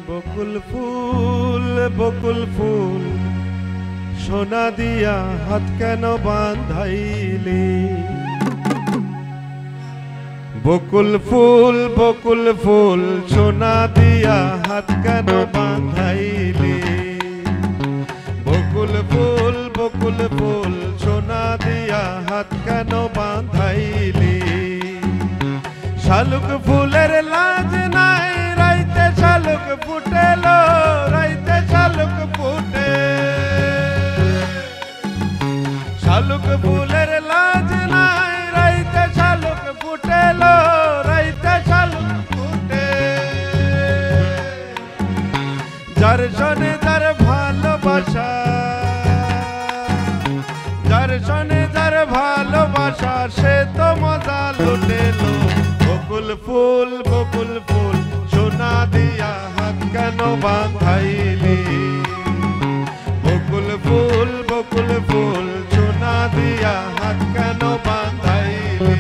বকুল ফুল সোনা দিয়া হাত কেন বাঁধাইলি? বকুল ফুল সোনা দিয়া হাত কেন বাঁধাইলি? বকুল ফুল সোনা দিয়া হাত কেন বাঁধাইলি? শালুক ফুলের লাজ নাই, রাইতে শালুক ফুটেলো, রাইতে শালুক ফুটে। শালুক ফুলের লাজ নাই, রাইতে শালুক ফুটেলো, রাইতে শালুক ফুটে। যার সনে যার ভালোবাসা, যার সনে যার ভালোবাসা, সে তো মজা লুটেলো। বকুল ফুল সোনা দিয়া হাত কেন বাঁধাইলি? বকুল ফুল সোনা দিয়া হাত কেন বাঁধাইলি?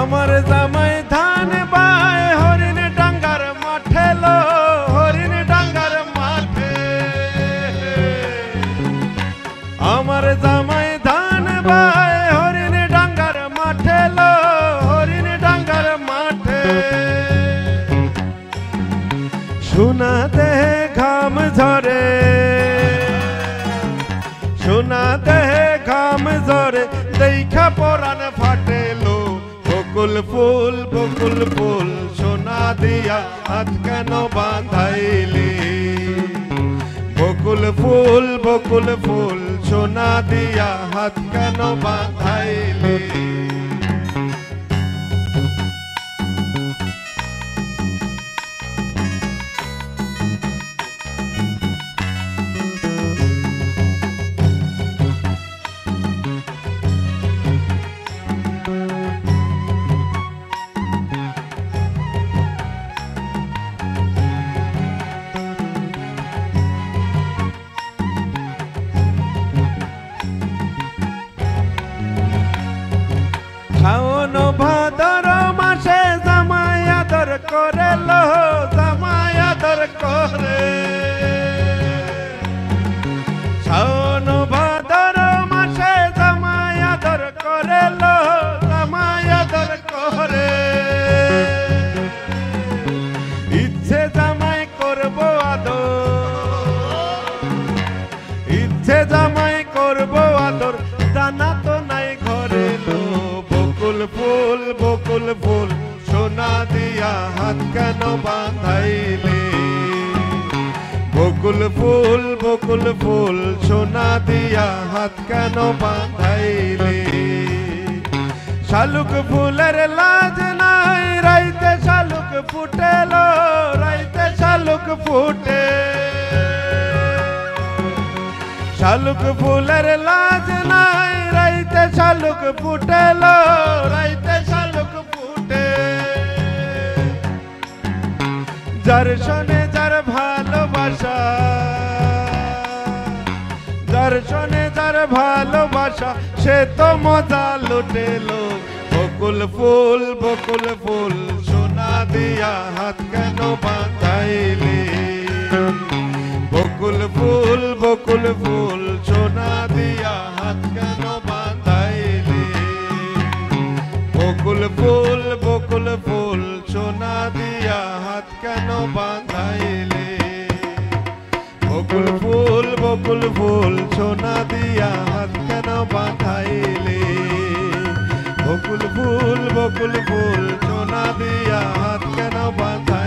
আমার জামাই ধান বায় হরিণ ডাঙ্গার মাঠে লো, হরিণ ডাঙ্গার মাঠে। আমার জামাই ধান বায় হরিণ ডাঙ্গার মাঠে লো, হরিণ ডাঙ্গার মাঠে। সোনা দেহে ঘাম ঝরে, সোনা দেহে ঘাম ঝরে, দেখা পরাণ ফাটেলো। বকুল ফুল সোনা দিয়া হাত কেন বাঁধাইলি? বকুল ফুল সোনা দিয়া হাত কেন বাঁধাইলি? শাওন ভাদর মাসে জামাই আদর করে লো, জামাই আদর করে। শাওন ভাদর মাসে জামাই আদর করে লো, জামাই আদর করে। ইচ্ছে জামাই করব আদর, ইচ্ছে জামাই করব আদর, জানা তো নাই ঘরে লো। বকুল ফুল সোনা দিয়া হাত কেন বাঁধাইলি? বকুল ফুল সোনা দিয়া হাত কেন বাঁধাইলি? শালুক ফুলের লাজ নাই, রাইতে শালুক ফুটেলো, রাইতে শালুক ফুটে। শালুক ফুলের লাজ নাই, রাইতে শালুক ফুটেলো, রাইতে শালুক ফুটে। যার সনে যার ভালোবাসা, যার সনে যার ভালোবাসা, সে তো মজা লুটেলো। বকুল ফুল সোনা দিয়া হাত কেন বাঁধাইলি? বকুল ফুল সোনা দিয়া হাত কেন বাঁধাইলি? বকুল ফুল সোনা দিয়া হাত কেন বাঁধাইলি? বকুল ফুল সোনা দিয়া হাত কেন বাঁধাইলি? বকুল ফুল সোনা দিয়া হাত কেন বাঁধাইলি?